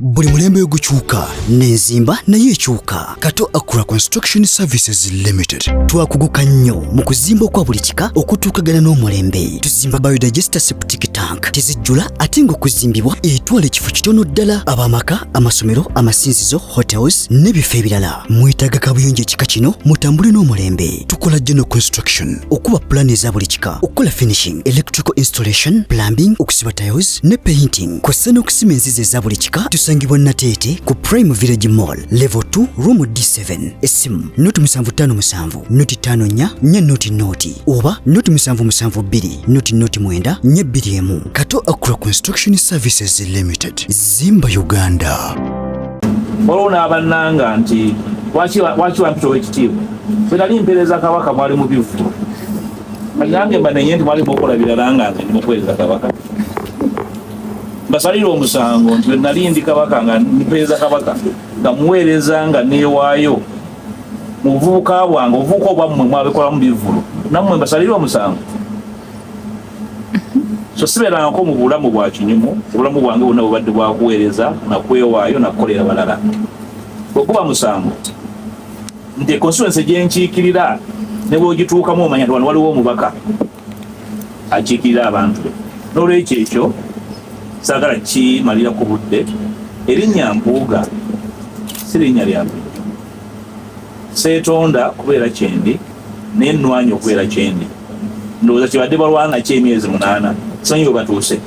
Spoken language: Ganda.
buli mulembe gukyuka n'enzimba nayo ekyuka. Kato Akura Construction Services Limited twakuguka nnyo mu kuzimba okwa buli kika okutuukagana n'omulembe. Tuzimba biodigester septic tank tezijjula ate ng'okuzimbibwa etwala ekifo kitono ddala ab'amaka, amasomero, amasinzizo, hotels n'ebifo ebirala. Mwetaaga kabuyonjo ekika kino mutambule n'omulembe. Tukola general construction okuba plan eza buli kika, okukola finishing, electrical installation, plumbing, okusiba tiles ne painting. Kw'ossa n'okusima enzizi eza buli kika. Tusangibwa Nateete ku Prime Village Mall level 2 room D7. Esimu noti 757 noti 54 nya noti oba noti 772 noti 9 Kato Akura Construction Services Limited. Zimba Uganda. Olona abannanga nti waki wampito w'ekitiibwa bwe nali mpeereza kabaka mwali mu bivu nange mbanenye nti mwali mukola birala nga nze ndimukuweereza kabaka basalira omusango nti nali ndi kabaka nga mpeereza kabaka nga muweereza nga neewaayo mu buvubuka bwange obuvubuka obwammwe mwabikola mu bivulu nammwe mbasalira omusango. So sibeerangako mu bulamu bwa kinyumu, obulamu bwange bwonna bubadde bwakuweereza nakwewaayo nakukolera balala. Bwekuba musango nti constituency gyenkiikirira ne bwogituukamu omanya nti wano waliwo omubaka akiikirira abantu. N'olwekyo ekyo saagala kimalira ku budde. Erinnya Mpuuga si linnya lya bulijjo. Seetonda kubeera kyendi n'ennwanyi okubeera kyendi. Ndowooza kibadde balwana ki emyezi 8 simanyi we batuuse.